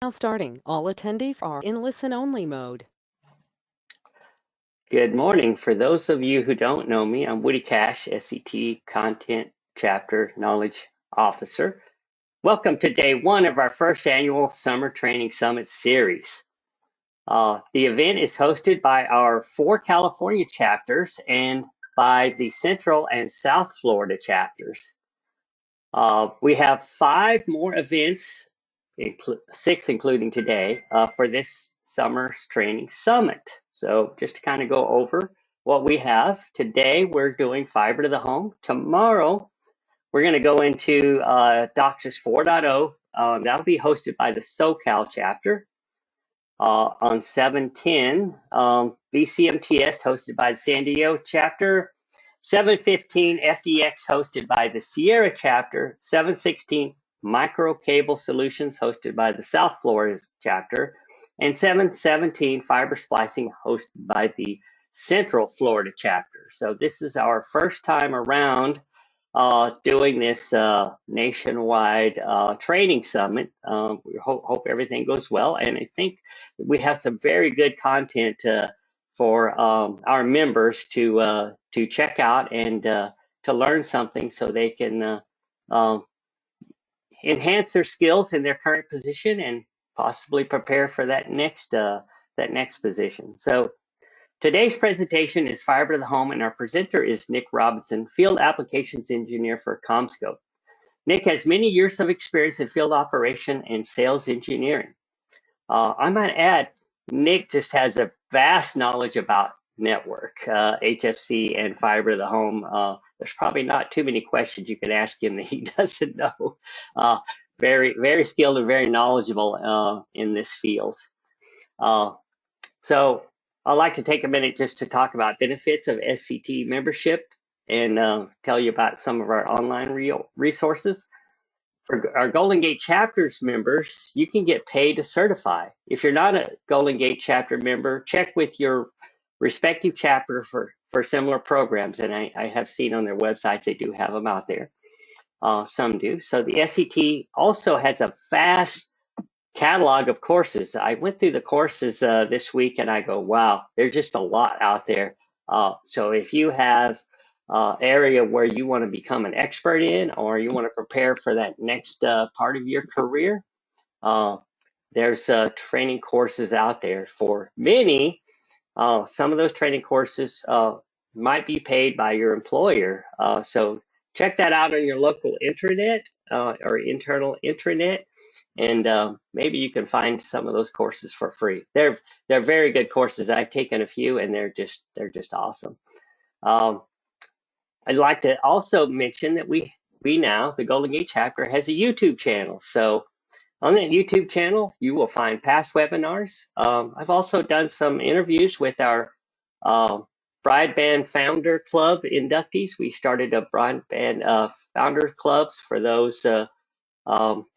Now starting. All attendees are in listen-only mode. Good morning. For those of you who don't know me, I'm Woody Cash, SCTE Content Chapter Knowledge Officer. Welcome to day one of our first annual Summer Training Summit series. The event is hosted by our 4 California chapters and by the Central and South Florida chapters. We have 5 more events, 6 including today, for this summer's training summit. So just to kind of go over what we have, today we're doing fiber to the home. Tomorrow we're going to go into DOCSIS 4.0. That'll be hosted by the SoCal chapter. On 7/10, VCMTS hosted by the San Diego chapter. 7/15 FDX hosted by the Sierra chapter. 7/16 Micro Cable Solutions hosted by the South Florida chapter. And 7/17 Fiber Splicing hosted by the Central Florida chapter. So this is our first time around doing this nationwide training summit. We hope everything goes well, and I think we have some very good content for our members to check out and to learn something so they can enhance their skills in their current position and possibly prepare for that next position. So today's presentation is Fiber to the Home, and our presenter is Nick Robinson, Field Applications Engineer for CommScope. Nick has many years of experience in field operation and sales engineering. I might add, Nick just has a vast knowledge about network, HFC, and fiber to the home. There's probably not too many questions you can ask him that he doesn't know. Very, very skilled and very knowledgeable in this field. So I'd like to take a minute just to talk about benefits of SCTE membership and tell you about some of our online resources. For our Golden Gate Chapters members, you can get paid to certify. If you're not a Golden Gate Chapter member, check with your respective chapter for similar programs. And I have seen on their websites, they do have them out there. Some do. So the SCTE also has a vast catalog of courses. I went through the courses this week and I go, wow, there's just a lot out there. So if you have area where you want to become an expert in, or you want to prepare for that next part of your career, there's training courses out there for many. Some of those training courses might be paid by your employer. So check that out on your local intranet or internal intranet. And maybe you can find some of those courses for free. They're very good courses. I've taken a few, and they're just awesome. I'd like to also mention that we now, the Golden Gate chapter, has a YouTube channel. So on that YouTube channel, you will find past webinars. I've also done some interviews with our Broadband Founder Club inductees. We started a Broadband Founder Clubs for those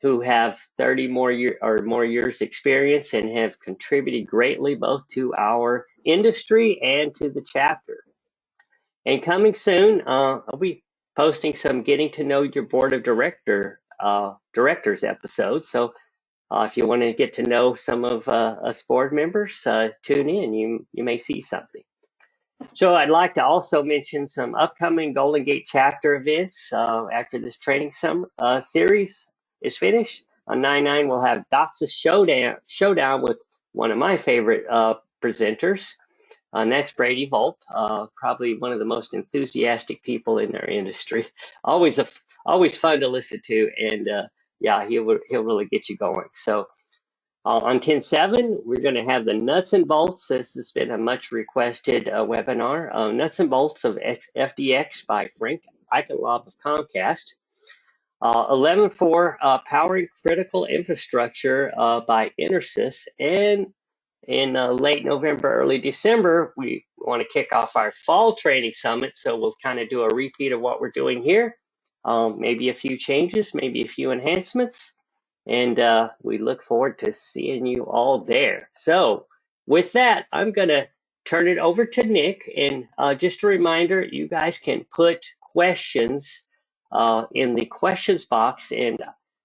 who have 30 more years experience and have contributed greatly both to our industry and to the chapter. And coming soon, I'll be posting some getting to know your board of directors episodes. So if you want to get to know some of us board members, tune in. You may see something. So I'd like to also mention some upcoming Golden Gate chapter events after this training series is finished. On 9/9, we'll have DOCSIS Showdown with one of my favorite presenters, and that's Brady Volp, probably one of the most enthusiastic people in our industry. Always fun to listen to, and yeah, he'll really get you going. So on 10/7, we're going to have the nuts and bolts. This has been a much requested webinar, nuts and bolts of FDX by Frank Eichenlob of Comcast. 11/4, powering critical infrastructure by Intersys. And in late November, early December, we want to kick off our fall training summit. So we'll kind of do a repeat of what we're doing here. Maybe a few changes, maybe a few enhancements. And we look forward to seeing you all there. So with that, I'm going to turn it over to Nick. And just a reminder, you guys can put questions in the questions box, and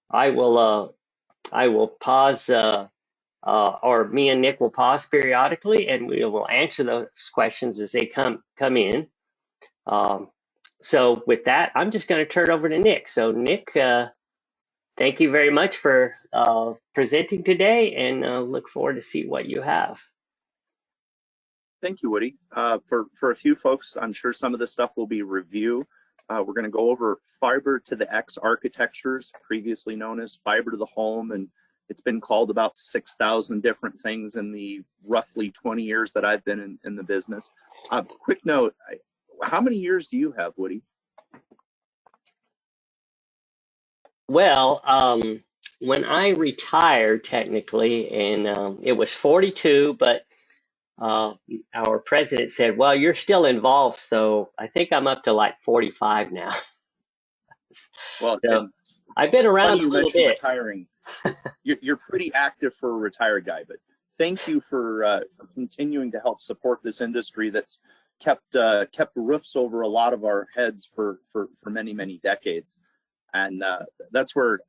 I will I will pause, or me and Nick will pause periodically, and we will answer those questions as they come in. So with that, I'm just going to turn it over to Nick. So Nick, thank you very much for presenting today, and look forward to see what you have. Thank you, Woody. For a few folks, I'm sure some of this stuff will be review. We're going to go over fiber to the X architectures, previously known as fiber to the home, and it's been called about 6,000 different things in the roughly 20 years that I've been in the business. Quick note, how many years do you have, Woody? Well, when I retired technically, and it was 42, but our president said, well, you're still involved, so I think I'm up to like 45 now. Well, so I've been around a little bit. Retiring. You're pretty active for a retired guy, but thank you for continuing to help support this industry that's kept roofs over a lot of our heads for many decades. And that's where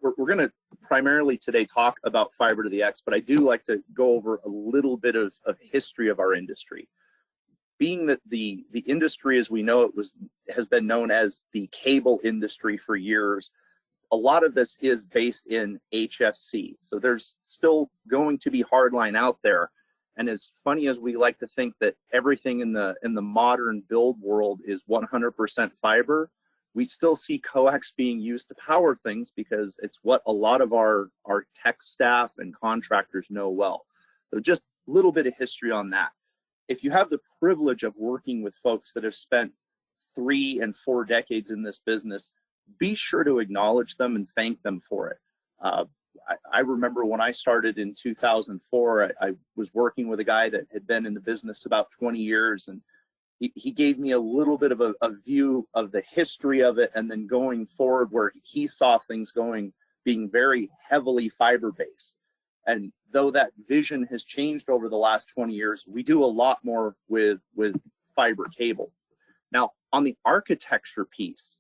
we're going to primarily today talk about fiber to the X, but I do like to go over a little bit of history of our industry. Being that the industry as we know it has been known as the cable industry for years, a lot of this is based in HFC. So there's still going to be hardline out there. And as funny as we like to think that everything in the modern build world is 100% fiber, we still see coax being used to power things because it's what a lot of our tech staff and contractors know well. So just a little bit of history on that. If you have the privilege of working with folks that have spent 3 and 4 decades in this business, be sure to acknowledge them and thank them for it. I remember when I started in 2004, I was working with a guy that had been in the business about 20 years, and he gave me a little bit of a view of the history of it, and then going forward where he saw things being very heavily fiber-based. And though that vision has changed over the last 20 years, we do a lot more with fiber cable. Now, on the architecture piece,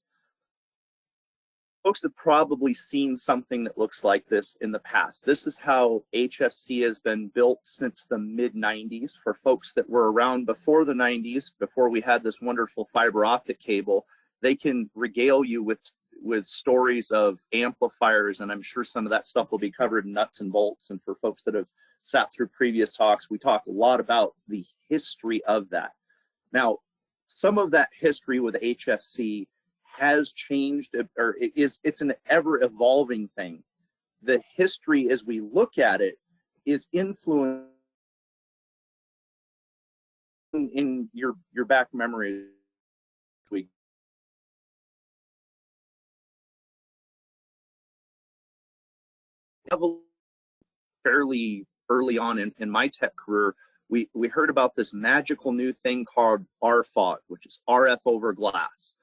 folks have probably seen something that looks like this in the past. This is how HFC has been built since the mid-90s. For folks that were around before the 90s, before we had this wonderful fiber optic cable, they can regale you with stories of amplifiers, and I'm sure some of that stuff will be covered in nuts and bolts. And for folks that have sat through previous talks, we talk a lot about the history of that. Now, some of that history with HFC has changed, or it's an ever-evolving thing. The history, as we look at it, is influenced in your back memory. Fairly early on in my tech career, we heard about this magical new thing called RFOG, which is RF over glass.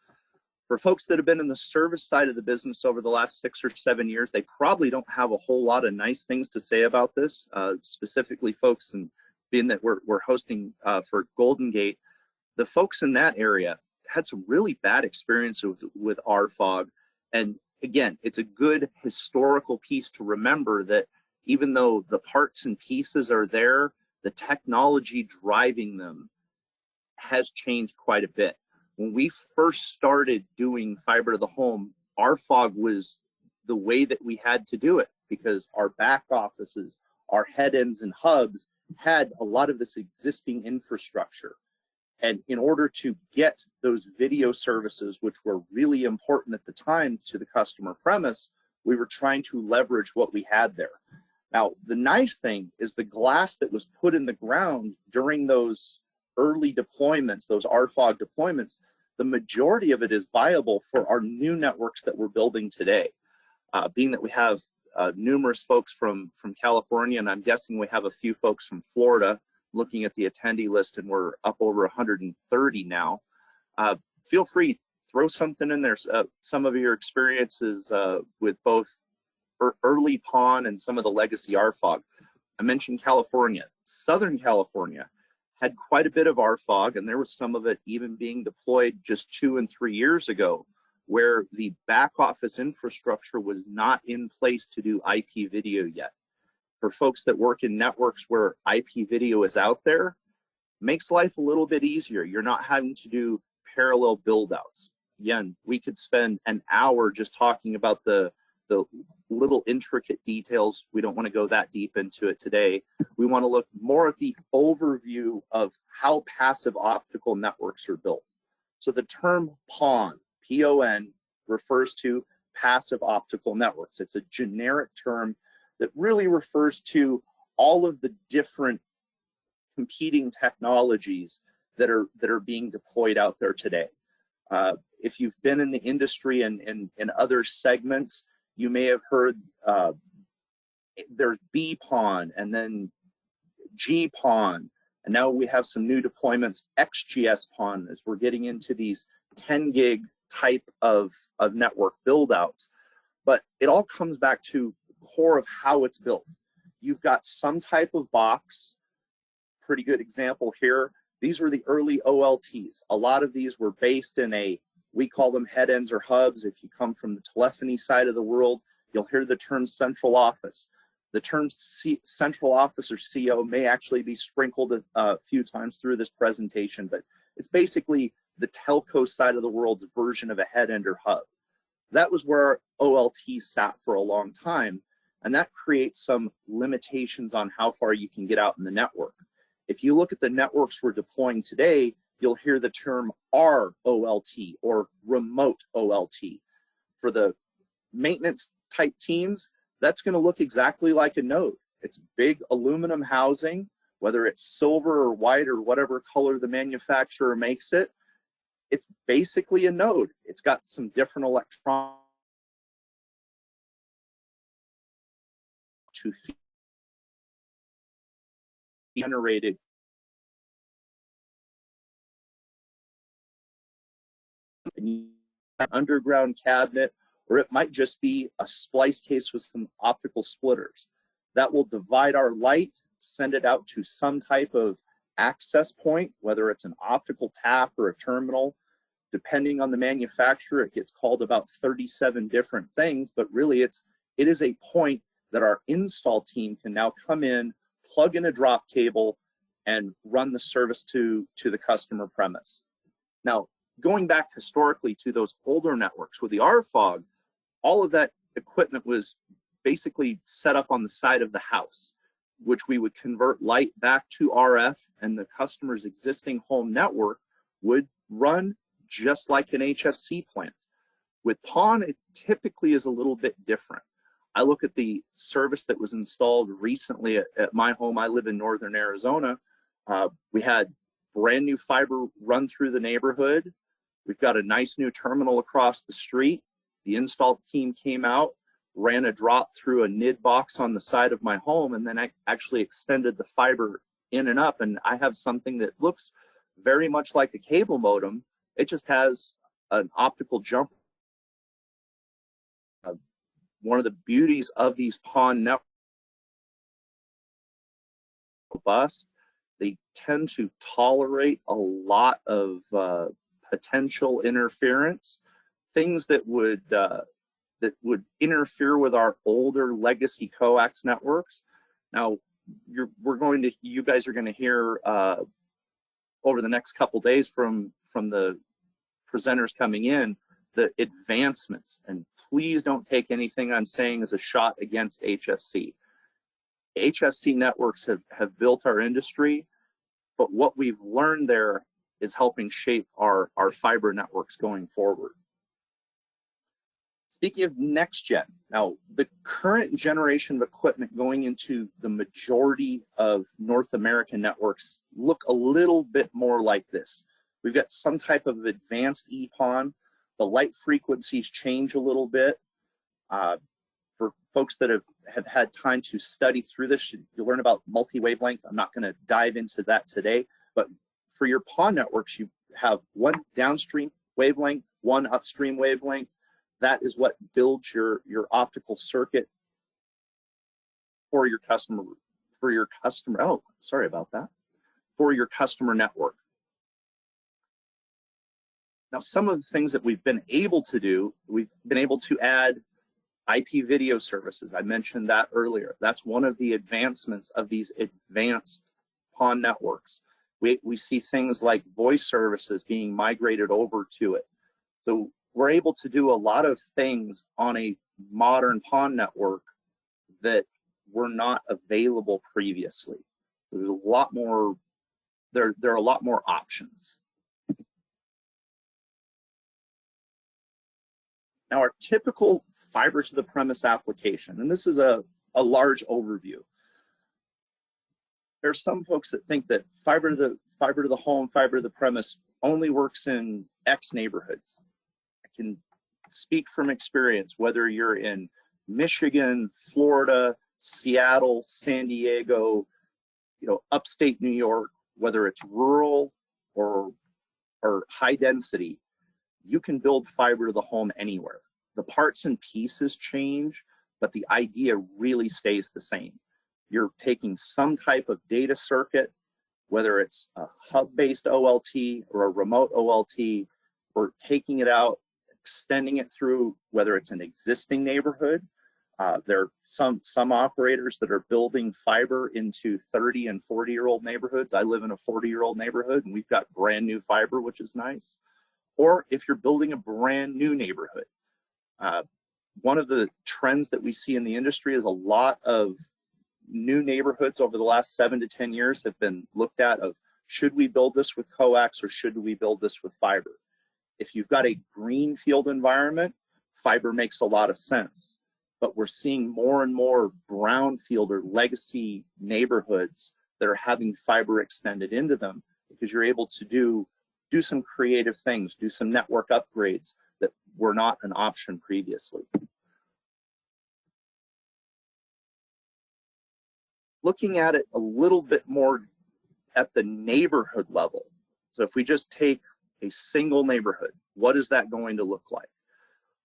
For folks that have been in the service side of the business over the last 6 or 7 years, they probably don't have a whole lot of nice things to say about this, specifically folks, and being that we're hosting for Golden Gate, the folks in that area had some really bad experiences with RFOG. And again, it's a good historical piece to remember that even though the parts and pieces are there, the technology driving them has changed quite a bit. When we first started doing fiber to the home, RFOG was the way that we had to do it because our back offices, our head ends and hubs had a lot of this existing infrastructure. And in order to get those video services, which were really important at the time to the customer premise, we were trying to leverage what we had there. Now, the nice thing is the glass that was put in the ground during those early deployments, those RFOG deployments, the majority of it is viable for our new networks that we're building today. Being that we have numerous folks from California, and I'm guessing we have a few folks from Florida, looking at the attendee list, and we're up over 130 now. Feel free, throw something in there, some of your experiences with both early PON and some of the legacy RFOG. I mentioned California. Southern California had quite a bit of RFOG, and there was some of it even being deployed just 2 and 3 years ago where the back office infrastructure was not in place to do IP video yet. For folks that work in networks where IP video is out there, makes life a little bit easier. You're not having to do parallel build outs. Again, we could spend an hour just talking about the little intricate details. We don't want to go that deep into it today. We want to look more at the overview of how passive optical networks are built. So the term PON, P-O-N, refers to passive optical networks. It's a generic term that really refers to all of the different competing technologies that are being deployed out there today. If you've been in the industry and in other segments, you may have heard there's BPON and then GPON, and now we have some new deployments, XGS-PON, as we're getting into these 10 gig type of network build outs. But it all comes back to the core of how it's built. You've got some type of box. Pretty good example here. These were the early OLTs. A lot of these were based in we call them head ends or hubs. If you come from the telephony side of the world, you'll hear the term central office. The term central office or CO may actually be sprinkled a few times through this presentation, but it's basically the telco side of the world's version of a head end or hub. That was where OLT sat for a long time, and that creates some limitations on how far you can get out in the network. If you look at the networks we're deploying today, you'll hear the term ROLT or remote OLT. For the maintenance type teams, that's going to look exactly like a node. It's big aluminum housing, whether it's silver or white or whatever color the manufacturer makes it. It's basically a node. It's got some different electronics to feed generated underground cabinet, or it might just be a splice case with some optical splitters that will divide our light, send it out to some type of access point, whether it's an optical tap or a terminal. Depending on the manufacturer, it gets called about 37 different things, but really it is a point that our install team can now come in, plug in a drop cable, and run the service to the customer premise. Now, going back historically to those older networks with the RFOG, all of that equipment was basically set up on the side of the house, which we would convert light back to RF, and the customer's existing home network would run just like an HFC plant. With PON, it typically is a little bit different. I look at the service that was installed recently at my home. I live in northern Arizona. We had brand new fiber run through the neighborhood. We've got a nice new terminal across the street. The install team came out, ran a drop through a NID box on the side of my home, and then I actually extended the fiber in and up. And I have something that looks very much like a cable modem. It just has an optical jumper. One of the beauties of these PON networks, robust, they tend to tolerate a lot of potential interference, things that would interfere with our older legacy coax networks. Now, you guys are going to hear over the next couple days from the presenters coming in the advancements, and please don't take anything I'm saying as a shot against HFC. HFC networks have built our industry, but what we've learned there is helping shape our fiber networks going forward. Speaking of next gen, now the current generation of equipment going into the majority of North American networks look a little bit more like this. We've got some type of advanced EPON. The light frequencies change a little bit. For folks that have had time to study through this, you'll learn about multi-wavelength. I'm not going to dive into that today, but for your PON networks, you have one downstream wavelength, one upstream wavelength. That is what builds your optical circuit for your customer. Oh, sorry about that. For your customer network. Now, some of the things that we've been able to do, we've been able to add IP video services. I mentioned that earlier. That's one of the advancements of these advanced PON networks. We see things like voice services being migrated over to it. So we're able to do a lot of things on a modern PON network that were not available previously. There's a lot more, there are a lot more options. Now, our typical fiber to the premise application, and this is a large overview. There's some folks that think that fiber to the home, fiber to the premise only works in X neighborhoods. I can speak from experience, whether you're in Michigan, Florida, Seattle, San Diego, upstate New York, whether it's rural or high density, you can build fiber to the home anywhere. The parts and pieces change, but the idea really stays the same. You're taking some type of data circuit, whether it's a hub-based OLT or a remote OLT, or taking it out, extending it through, whether it's an existing neighborhood. There are some operators that are building fiber into 30 and 40-year-old neighborhoods. I live in a 40-year-old neighborhood, and we've got brand new fiber, which is nice. Or if you're building a brand new neighborhood. One of the trends that we see in the industry is a lot of new neighborhoods over the last 7 to 10 years have been looked at of, should we build this with coax or should we build this with fiber? If you've got a greenfield environment, fiber makes a lot of sense. But we're seeing more and more brownfield or legacy neighborhoods that are having fiber extended into them because you're able to do some creative things, do some network upgrades that were not an option previously. Looking at it a little bit more at the neighborhood level. So if we just take a single neighborhood, what is that going to look like?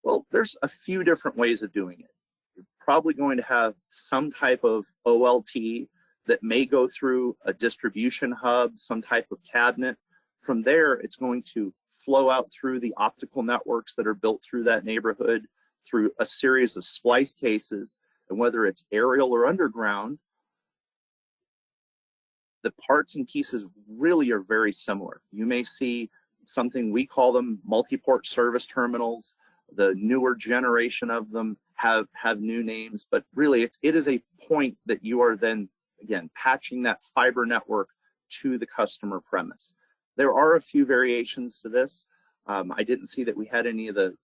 Well, there's a few different ways of doing it. You're probably going to have some type of OLT that may go through a distribution hub, some type of cabinet. From there, it's going to flow out through the optical networks that are built through that neighborhood, through a series of splice cases, and whether it's aerial or underground, the parts and pieces really are very similar. You may see something, we call them multi-port service terminals. The newer generation of them have new names, but really it is a point that you are then, again, patching that fiber network to the customer premise. There are a few variations to this. I didn't see that we had any of the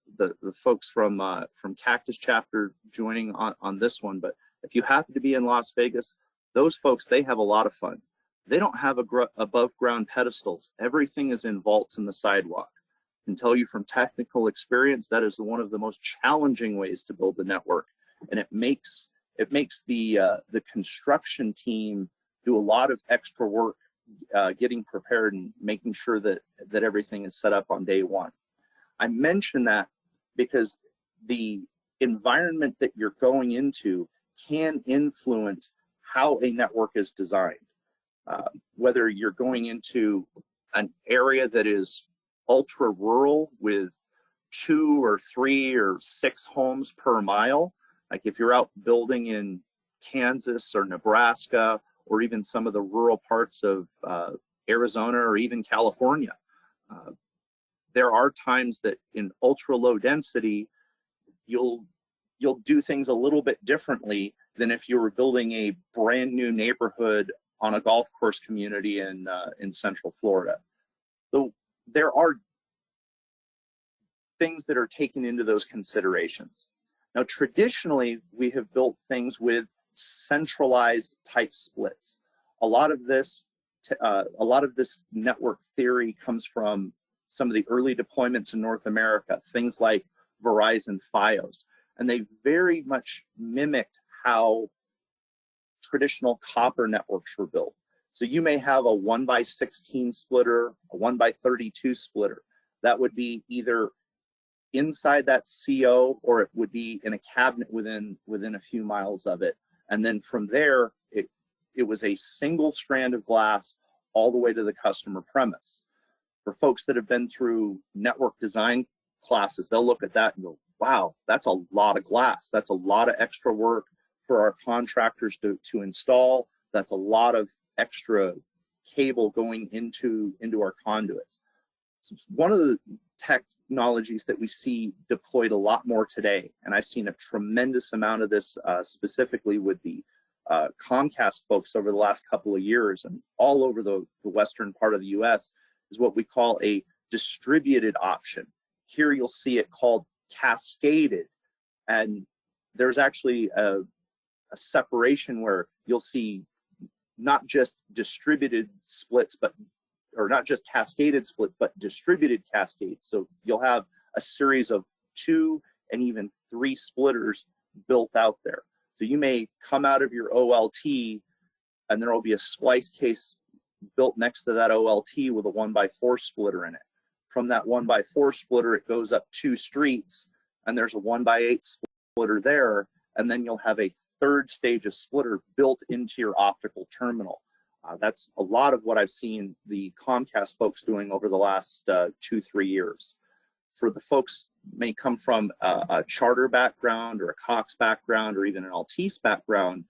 folks from Cactus chapter joining on this one, but if you happen to be in Las Vegas, those folks, they have a lot of fun. They don't have above ground pedestals. Everything is in vaults in the sidewalk. I can tell you from technical experience, that is one of the most challenging ways to build the network. And it makes the construction team do a lot of extra work getting prepared and making sure that everything is set up on day one. I mention that because the environment that you're going into can influence how a network is designed. Whether you're going into an area that is ultra rural with 2 or 3 or 6 homes per mile, like if you're out building in Kansas or Nebraska, or even some of the rural parts of Arizona or even California. There are times that in ultra low density, you'll do things a little bit differently than if you were building a brand new neighborhood on a golf course community in Central Florida. So there are things that are taken into those considerations. Now, traditionally, we have built things with centralized type splits. A lot of this network theory comes from some of the early deployments in North America, things like Verizon Fios, and they very much mimicked how traditional copper networks were built. So you may have a 1x16 splitter, a 1x32 splitter. That would be either inside that CO or it would be in a cabinet within a few miles of it. And then from there, it was a single strand of glass all the way to the customer premise. For folks that have been through network design classes, they'll look at that and go, wow, that's a lot of glass. That's a lot of extra work for our contractors to install. That's a lot of extra cable going into our conduits. So one of the technologies that we see deployed a lot more today, and I've seen a tremendous amount of this specifically with the Comcast folks over the last couple of years and all over the western part of the US, is what we call a distributed option. Here you'll see it called cascaded, and there's actually a separation where you'll see not just distributed splits, or not just cascaded splits, but distributed cascades. So you'll have a series of 2 and even 3 splitters built out there. So you may come out of your OLT and there will be a splice case built next to that OLT with a 1x4 splitter in it. From that 1x4 splitter, it goes up 2 streets and there's a 1x8 splitter there, and then you'll have a 3rd stage of splitter built into your optical terminal. That's a lot of what I've seen the Comcast folks doing over the last 2-3 years. For the folks may come from a Charter background or a Cox background or even an Altice background,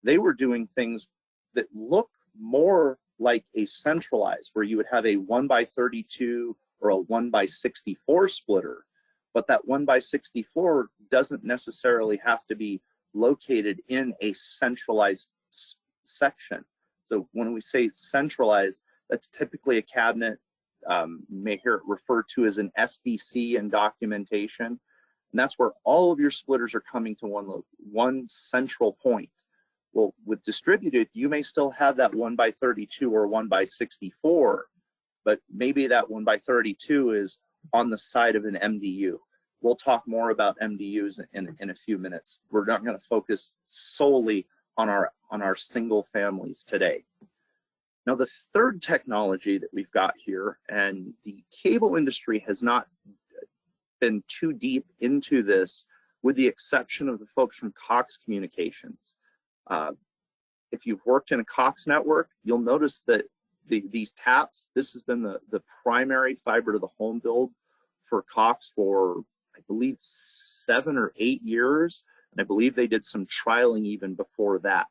they were doing things that look more like a centralized, where you would have a 1x32 or a 1x64 splitter, but that 1x64 doesn't necessarily have to be located in a centralized section. So when we say centralized, that's typically a cabinet. You may hear it referred to as an SDC in documentation, and that's where all of your splitters are coming to one central point. Well, with distributed, you may still have that 1x32 or 1x64, but maybe that 1x32 is on the side of an MDU. We'll talk more about MDUs in a few minutes. We're not going to focus solely on our single families today. Now, the third technology that we've got here, and the cable industry has not been too deep into this, with the exception of the folks from Cox Communications. If you've worked in a Cox network, you'll notice that these taps, this has been the primary fiber to the home build for Cox for, I believe, 7 or 8 years. And I believe they did some trialing even before that.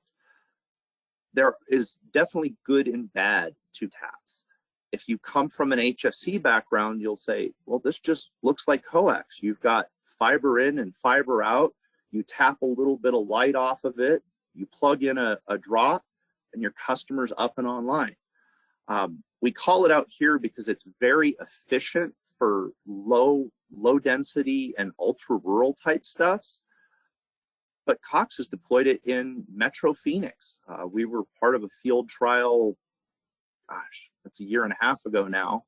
There is definitely good and bad to taps. If you come from an HFC background, you'll say, well, this just looks like coax. You've got fiber in and fiber out. You tap a little bit of light off of it. You plug in a drop, and your customer's up and online. We call it out here because it's very efficient for low density and ultra rural type stuffs. But Cox has deployed it in Metro Phoenix. We were part of a field trial, gosh, that's 1.5 years ago now,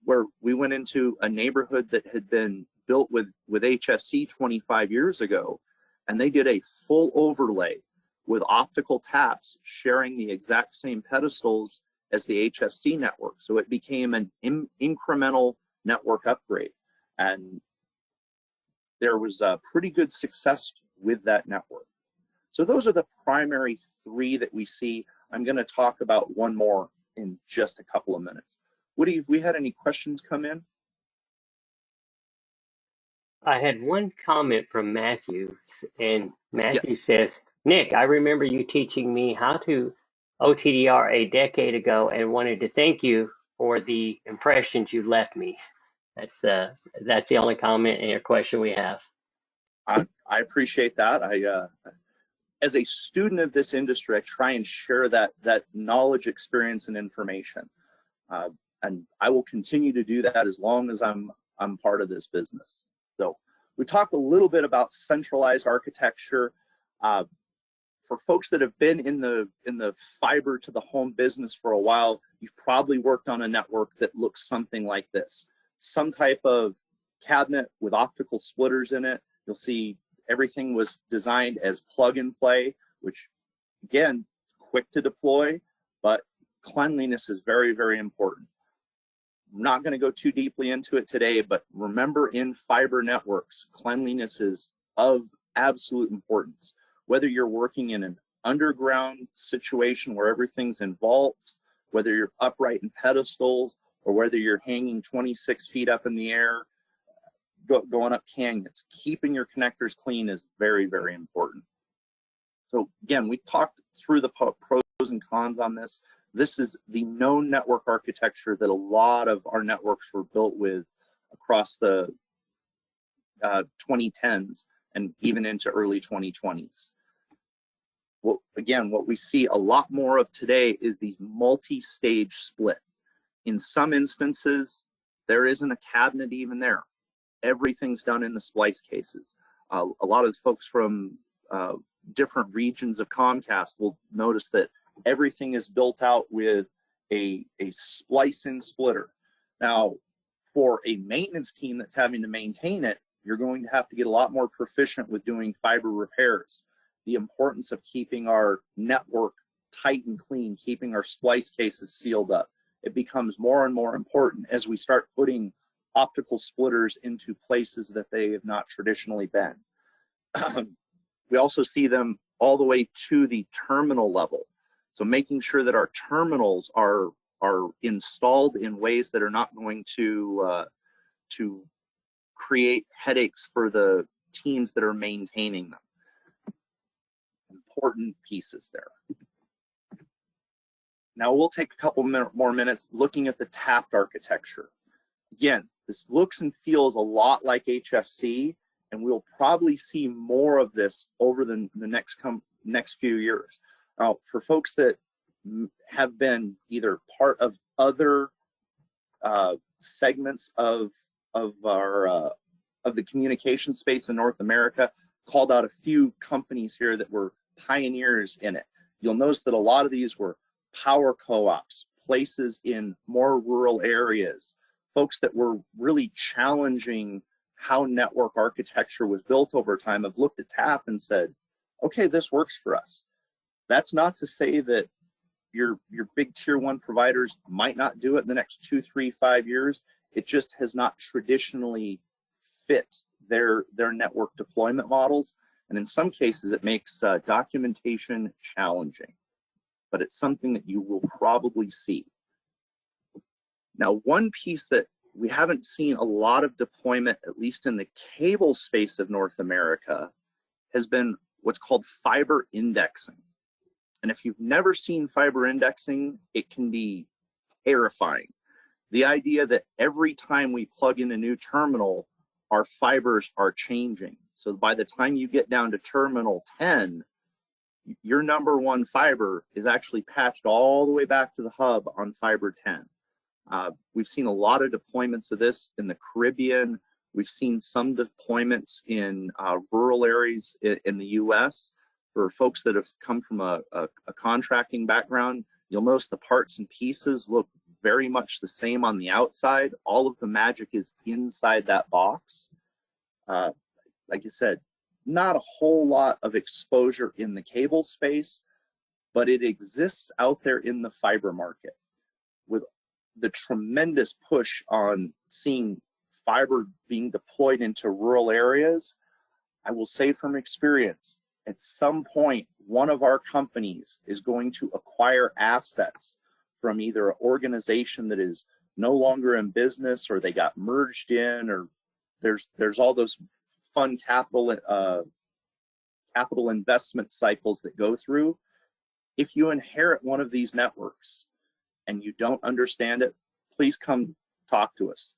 where we went into a neighborhood that had been built with HFC 25 years ago, and they did a full overlay with optical taps sharing the exact same pedestals as the HFC network. So it became an incremental network upgrade. And there was a pretty good success with that network. So those are the primary 3 that we see. I'm going to talk about one more in just a couple of minutes. Woody, have we had any questions come in? I had one comment from Matthew, and Matthew Yes. says, Nick, I remember you teaching me how to OTDR a decade ago and wanted to thank you for the impressions you left me. That's the only comment and question we have. I appreciate that. As a student of this industry, I try and share that knowledge, experience, and information, and I will continue to do that as long as I'm part of this business. So we talked a little bit about centralized architecture. For folks that have been in the fiber to the home business for a while, you've probably worked on a network that looks something like this. Some type of cabinet with optical splitters in it. You'll see everything was designed as plug and play, which again, quick to deploy, but cleanliness is very, very important. I'm not going to go too deeply into it today, but remember, in fiber networks, cleanliness is of absolute importance. Whether you're working in an underground situation where everything's in vaults, whether you're upright in pedestals, or whether you're hanging 26 feet up in the air, going up canyons, keeping your connectors clean is very, very important. So again, we've talked through the pros and cons on this. This is the known network architecture that a lot of our networks were built with across the 2010s and even into early 2020s. Well, again, what we see a lot more of today is the multi-stage split. In some instances, there isn't a cabinet even there. Everything's done in the splice cases. A lot of the folks from different regions of Comcast will notice that everything is built out with a splice-in splitter. Now, for a maintenance team that's having to maintain it, you're going to have to get a lot more proficient with doing fiber repairs. The importance of keeping our network tight and clean, keeping our splice cases sealed up. It becomes more and more important as we start putting optical splitters into places that they have not traditionally been. We also see them all the way to the terminal level. So making sure that our terminals are installed in ways that are not going to create headaches for the teams that are maintaining them. Important pieces there. Now we'll take a couple more minutes looking at the tapped architecture. Again, this looks and feels a lot like HFC, and we'll probably see more of this over the next few years. Now, for folks that have been either part of other segments of the communication space in North America, called out a few companies here that were pioneers in it. You'll notice that a lot of these were power co-ops, places in more rural areas, folks that were really challenging how network architecture was built over time have looked at TAP and said, okay, this works for us. That's not to say that your big tier one providers might not do it in the next 2, 3, 5 years. It just has not traditionally fit their network deployment models. And in some cases, it makes documentation challenging, but it's something that you will probably see. Now, one piece that we haven't seen a lot of deployment, at least in the cable space of North America, has been what's called fiber indexing. And if you've never seen fiber indexing, it can be terrifying. The idea that every time we plug in a new terminal, our fibers are changing. So by the time you get down to terminal 10, your number one fiber is actually patched all the way back to the hub on fiber 10. We've seen a lot of deployments of this in the Caribbean. We've seen some deployments in rural areas in the US. For folks that have come from a contracting background, you'll notice the parts and pieces look very much the same on the outside. All of the magic is inside that box. Like I said, not a whole lot of exposure in the cable space, but it exists out there in the fiber market. With the tremendous push on seeing fiber being deployed into rural areas, I will say from experience, at some point, one of our companies is going to acquire assets from either an organization that is no longer in business, or they got merged in, or there's all those fun capital investment cycles that go through. If you inherit one of these networks and you don't understand it, please come talk to us.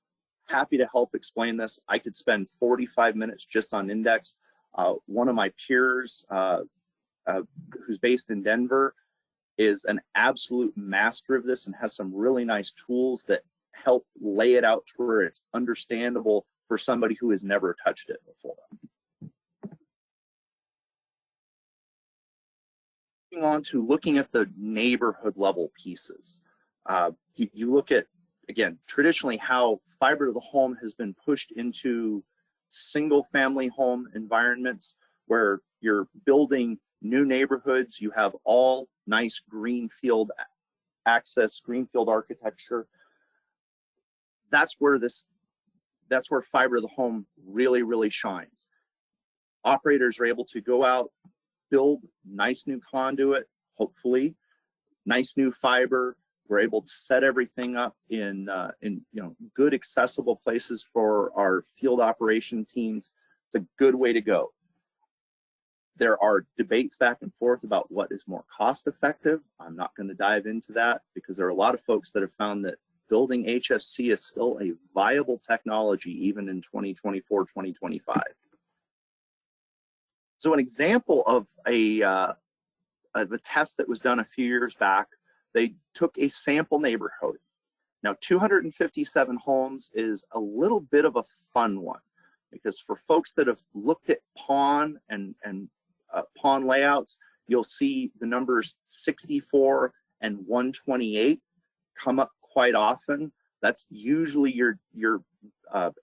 Happy to help explain this. I could spend 45 minutes just on index. One of my peers, who's based in Denver, is an absolute master of this and has some really nice tools that help lay it out to where it's understandable for somebody who has never touched it before. Moving on to looking at the neighborhood level pieces. You look at, again, traditionally how fiber to the home has been pushed into single family home environments where you're building new neighborhoods. You have all nice greenfield access, greenfield architecture. That's where fiber to the home really shines. Operators are able to go out, build nice new conduit, hopefully, nice new fiber, We're able to set everything up in good accessible places for our field operation teams. It's a good way to go. There are debates back and forth about what is more cost effective. I'm not going to dive into that because there are a lot of folks that have found that building HFC is still a viable technology even in 2024, 2025. So an example of a test that was done a few years back, they took a sample neighborhood. Now 257 homes is a little bit of a fun one because for folks that have looked at PON and PON layouts, you'll see the numbers 64 and 128 come up quite often. That's usually your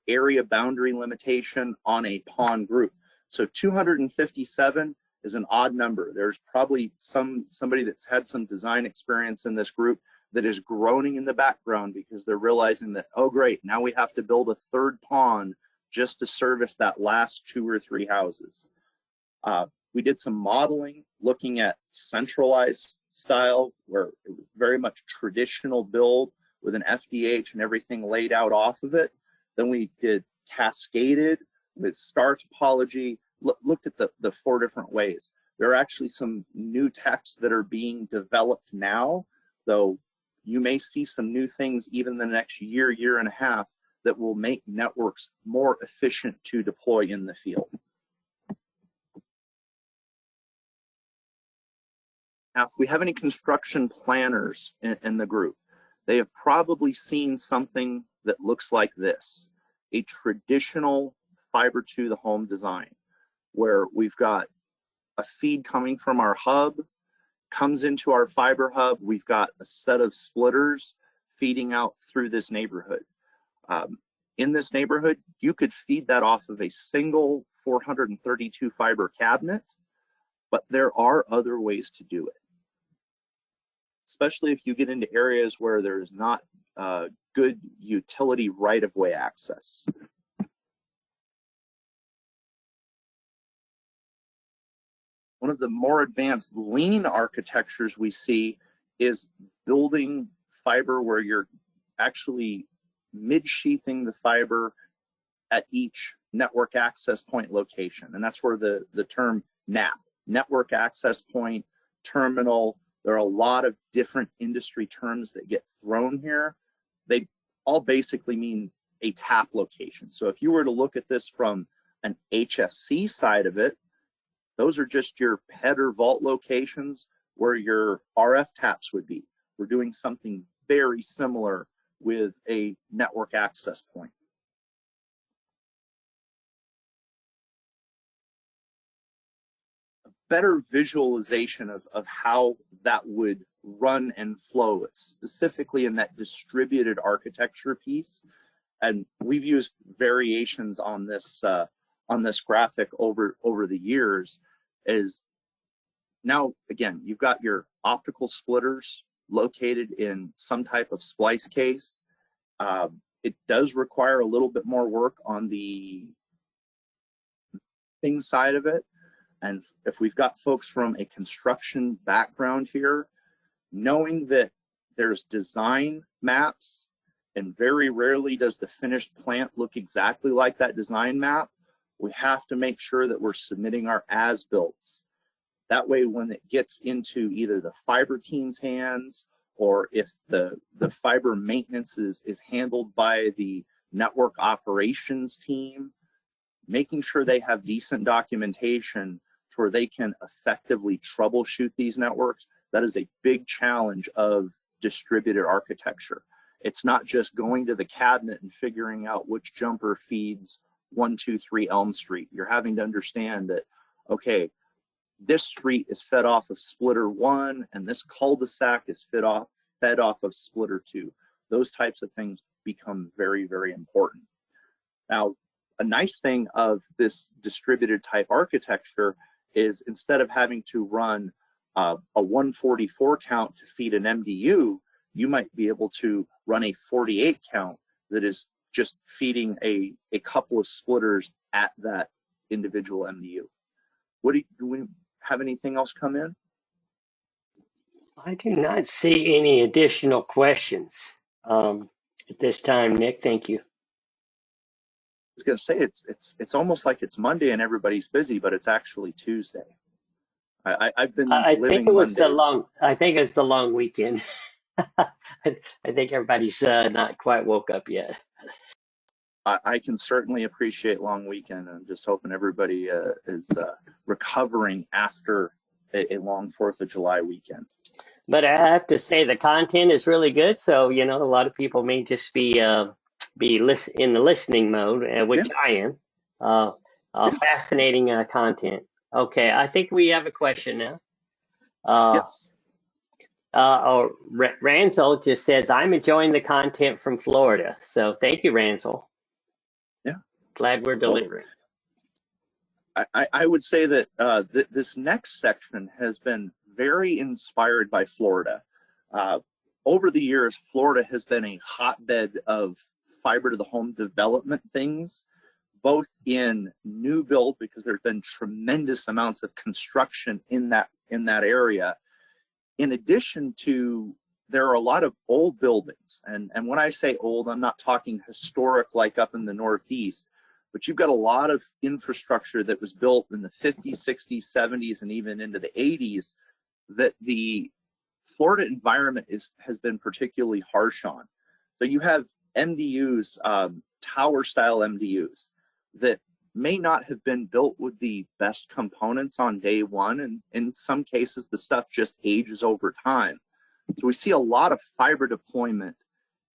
area boundary limitation on a PON group. So 257 is an odd number. There's probably somebody that's had some design experience in this group that is groaning in the background because they're realizing that, oh great, now we have to build a third PON just to service that last 2 or 3 houses. We did some modeling looking at centralized style where it was very much traditional build with an FTTH and everything laid out off of it. Then we did cascaded with star topology, looked at the 4 different ways. There are actually some new techs that are being developed now, though you may see some new things even in the next year, year and a half that will make networks more efficient to deploy in the field. Now, if we have any construction planners in the group, they have probably seen something that looks like this, a traditional fiber to the home design, where we've got a feed coming from our hub, comes into our fiber hub, we've got a set of splitters feeding out through this neighborhood. In this neighborhood, you could feed that off of a single 432 fiber cabinet, but there are other ways to do it, especially if you get into areas where there's not good utility right-of-way access. One of the more advanced lean architectures we see is building fiber where you're actually mid-sheathing the fiber at each network access point location. And that's where the term NAP, network access point, terminal, there are a lot of different industry terms that get thrown here. They all basically mean a tap location. So if you were to look at this from an HFC side of it, those are just your header vault locations where your RF taps would be. We're doing something very similar with a network access point. A better visualization of how that would run and flow, specifically in that distributed architecture piece. And we've used variations on this graphic over the years. Is now, again, you've got your optical splitters located in some type of splice case. It does require a little bit more work on the thing side of it. And if we've got folks from a construction background here, knowing that there's design maps, and very rarely does the finished plant look exactly like that design map, we have to make sure that we're submitting our as-builts. That way, when it gets into either the fiber team's hands, or if the fiber maintenance is handled by the network operations team, making sure they have decent documentation to where they can effectively troubleshoot these networks. That is a big challenge of distributed architecture. It's not just going to the cabinet and figuring out which jumper feeds 123 Elm Street. You're having to understand that, okay, this street is fed off of splitter 1 and this cul-de-sac is fed off of splitter 2. Those types of things become very, very important. Now, a nice thing of this distributed type architecture is instead of having to run a 144 count to feed an MDU, you might be able to run a 48 count that is just feeding a couple of splitters at that individual MDU. Do we have anything else come in? I do not see any additional questions at this time, Nick. Thank you. Was going to say it's almost like it's Monday and everybody's busy, but it's actually Tuesday. I've been I think it living was the Mondays. long. I think it's the long weekend. I think everybody's not quite woke up yet. I can certainly appreciate long weekend. I'm just hoping everybody is recovering after a long 4th of July weekend. But I have to say the content is really good. So a lot of people may just be in the listening mode, which Yeah. I am. Fascinating content. Okay, I think we have a question now. Yes. Ransel just says, I'm enjoying the content from Florida. So thank you, Ransel. Yeah. Glad we're delivering. I would say that this next section has been very inspired by Florida. Over the years, Florida has been a hotbed of fiber to the home development things, both in new build, because there's been tremendous amounts of construction in that area. In addition to, there are a lot of old buildings, and when I say old, I'm not talking historic like up in the Northeast, but you've got a lot of infrastructure that was built in the 50s, 60s, 70s, and even into the 80s that the Florida environment has been particularly harsh on. So you have MDUs, tower style MDUs that may not have been built with the best components on day one, and in some cases the stuff just ages over time. So we see a lot of fiber deployment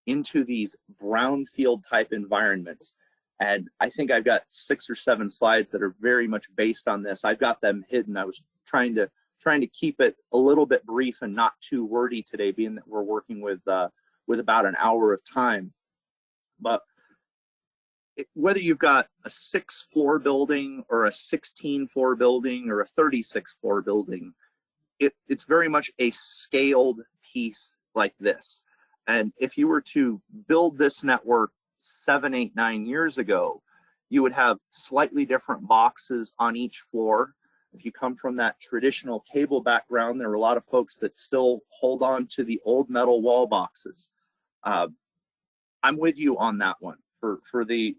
into these brownfield type environments, and I think I've got 6 or 7 slides that are very much based on this. I've got them hidden. I was trying to keep it a little bit brief and not too wordy today, being that we're working with about an hour of time. But whether you've got a 6-floor building or a 16-floor building or a 36-floor building, it's very much a scaled piece like this. And if you were to build this network 7, 8, 9 years ago, you would have slightly different boxes on each floor. If you come from that traditional cable background, there are a lot of folks that still hold on to the old metal wall boxes. I'm with you on that one. For the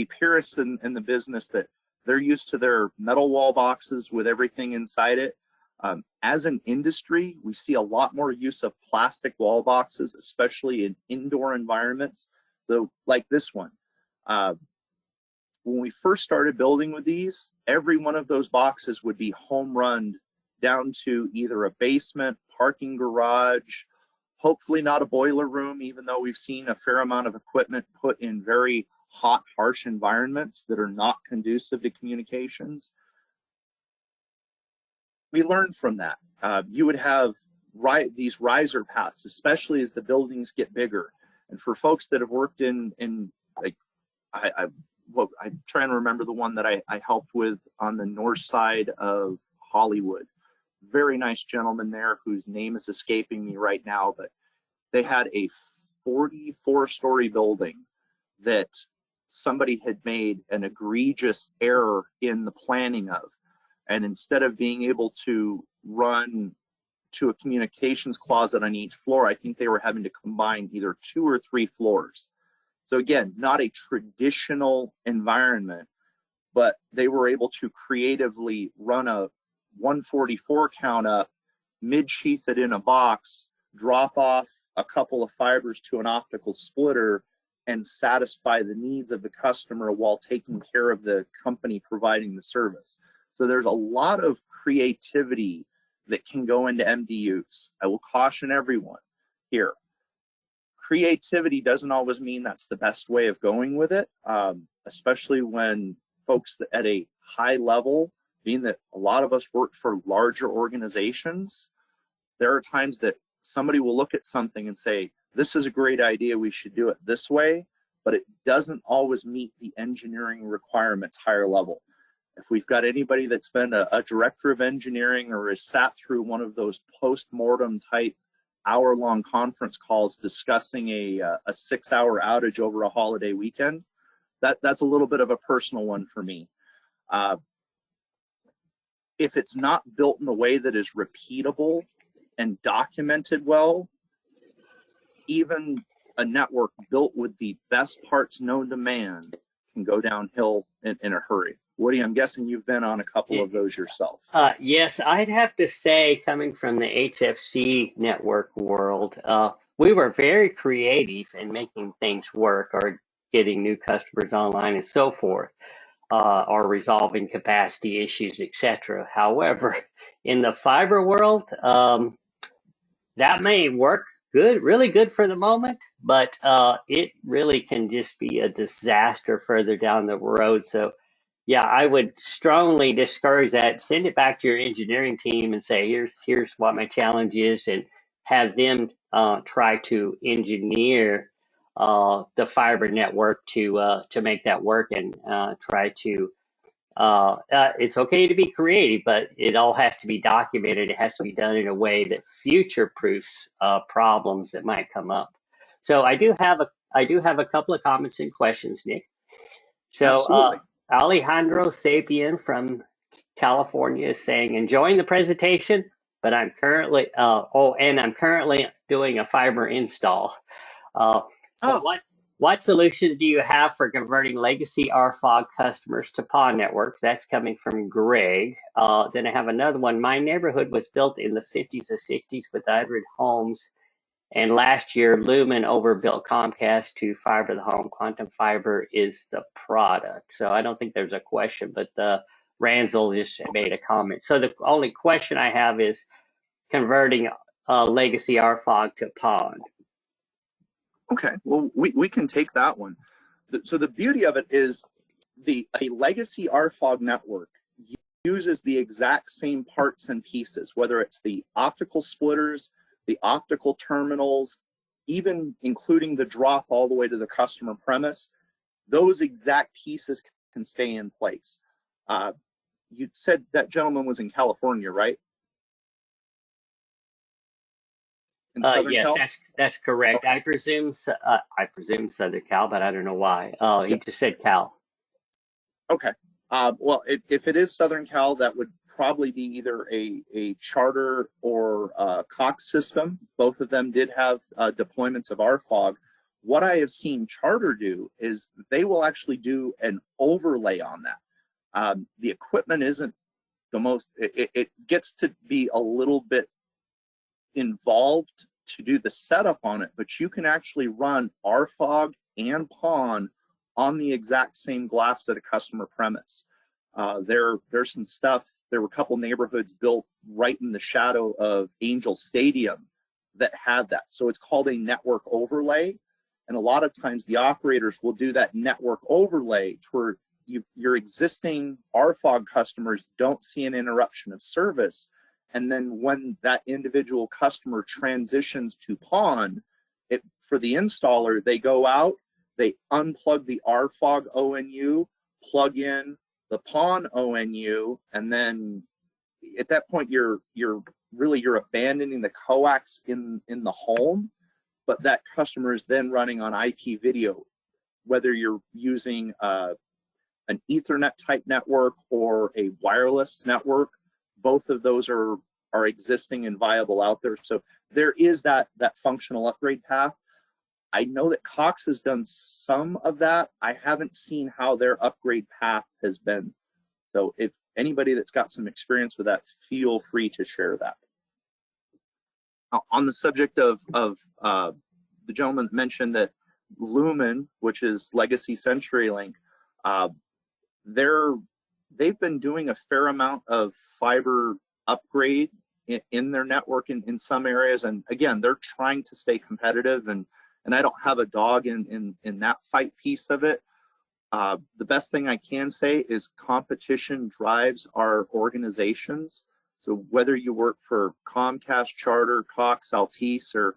purists in the business, that they're used to their metal wall boxes with everything inside it. As an industry, we see a lot more use of plastic wall boxes, especially in indoor environments. So like this one, when we first started building with these, every one of those boxes would be home run down to either a basement, parking garage, hopefully not a boiler room, even though we've seen a fair amount of equipment put in very hot, harsh environments that are not conducive to communications. We learned from that. You would have these riser paths, especially as the buildings get bigger. And for folks that have worked in like, I'm trying to remember the one that I helped with on the north side of Hollywood. Very nice gentleman there whose name is escaping me right now, but they had a 44-story building that somebody had made an egregious error in the planning of. And instead of being able to run to a communications closet on each floor, I think they were having to combine either 2 or 3 floors. So again, not a traditional environment, but they were able to creatively run a 144 count up, mid-sheath it in a box, drop off a couple of fibers to an optical splitter, and satisfy the needs of the customer while taking care of the company providing the service. So there's a lot of creativity that can go into MDUs. I will caution everyone here. Creativity doesn't always mean that's the best way of going with it, especially when folks at a high level, being that a lot of us work for larger organizations, there are times that somebody will look at something and say, this is a great idea, we should do it this way, but it doesn't always meet the engineering requirements higher level. If we've got anybody that's been a director of engineering or has sat through one of those post-mortem type hour-long conference calls discussing a 6-hour outage over a holiday weekend, that's a little bit of a personal one for me. If it's not built in a way that is repeatable, and documented well, even a network built with the best parts known to man can go downhill in a hurry. Woody, I'm guessing you've been on a couple of those yourself. Yes, I'd have to say, coming from the HFC network world, we were very creative in making things work or getting new customers online and so forth, or resolving capacity issues, etc. However, in the fiber world, that may work good, really good for the moment, but it really can just be a disaster further down the road. So, yeah, I would strongly discourage that. Send it back to your engineering team and say, here's what my challenge is, and have them try to engineer the fiber network to make that work, and try to it's okay to be creative, but it all has to be documented. It has to be done in a way that future proofs problems that might come up. So I do have a couple of comments and questions, Nick. So Absolutely. Alejandro Sapien from California is saying, enjoying the presentation, but I'm currently I'm currently doing a fiber install. So what solutions do you have for converting legacy RFOG customers to PON networks? That's coming from Greg. Then I have another one. My neighborhood was built in the 50s or 60s with 100 homes. And last year, Lumen overbuilt Comcast to fiber the home. Quantum fiber is the product. So I don't think there's a question, but Ranzel just made a comment. So the only question I have is converting legacy RFOG to PON. Okay, well, we can take that one. So the beauty of it is a legacy RFOG network uses the exact same parts and pieces, whether it's the optical splitters, the optical terminals, even including the drop all the way to the customer premise. Those exact pieces can stay in place. You said that gentleman was in California, right? In Southern Yes, Cal? that's correct. Okay. I presume Southern Cal, but I don't know why. He Yes. just said Cal. Okay. Well, if it is Southern Cal, that would probably be either a Charter or a Cox system. Both of them did have deployments of RFOG. What I have seen Charter do is they will actually do an overlay on that. The equipment isn't the most, it gets to be a little bit involved to do the setup on it, but you can actually run RFOG and PON on the exact same glass to the customer premise. There's some stuff, there were a couple neighborhoods built right in the shadow of Angel Stadium that had that. So it's called a network overlay. And a lot of times the operators will do that network overlay to where your existing RFOG customers don't see an interruption of service. And then when that individual customer transitions to PON, for the installer, they go out, they unplug the RFOG ONU, plug in the PON ONU, and then at that point you're abandoning the coax in the home, but that customer is then running on IP video, whether you're using an Ethernet type network or a wireless network. Both of those are existing and viable out there. So there is that functional upgrade path. I know that Cox has done some of that. I haven't seen how their upgrade path has been. So if anybody that's got some experience with that, feel free to share that. Now, on the subject of the gentleman that mentioned that Lumen, which is Legacy CenturyLink, they've been doing a fair amount of fiber upgrade in their network in some areas, and again, they're trying to stay competitive, and I don't have a dog in that fight piece of it. The best thing I can say is competition drives our organizations. So whether you work for Comcast, Charter, Cox, Altice, or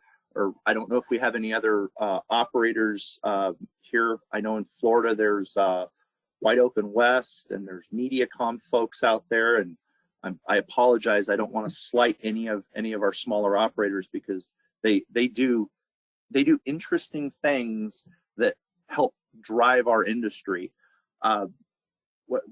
I don't know if we have any other operators here. I know in Florida there's Wide Open West, and there's MediaCom folks out there, and I apologize. I don't want to slight any of our smaller operators because they do interesting things that help drive our industry.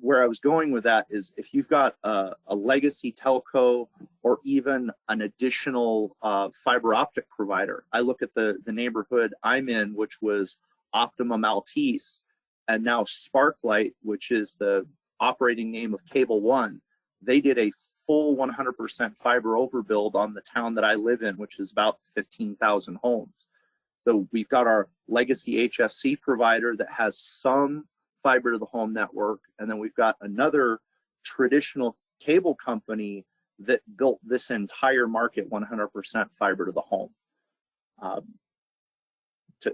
where I was going with that is if you've got a legacy telco or even an additional fiber optic provider. I look at the neighborhood I'm in, which was Optimum Altice, and now Sparklight, which is the operating name of Cable One. They did a full 100% fiber overbuild on the town that I live in, which is about 15,000 homes. So we've got our legacy HFC provider that has some fiber to the home network, and then we've got another traditional cable company that built this entire market 100% fiber to the home.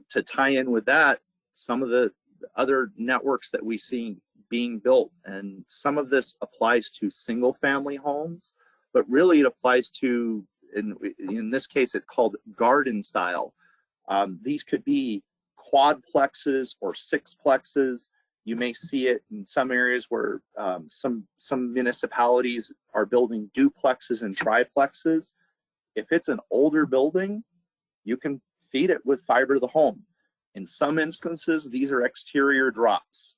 To tie in with that, some of the other networks that we see being built, and some of this applies to single family homes, but really it applies to, in this case, it's called garden style. These could be quadplexes or sixplexes. You may see it in some areas where some municipalities are building duplexes and triplexes. If it's an older building, you can feed it with fiber to the home. In some instances, these are exterior drops.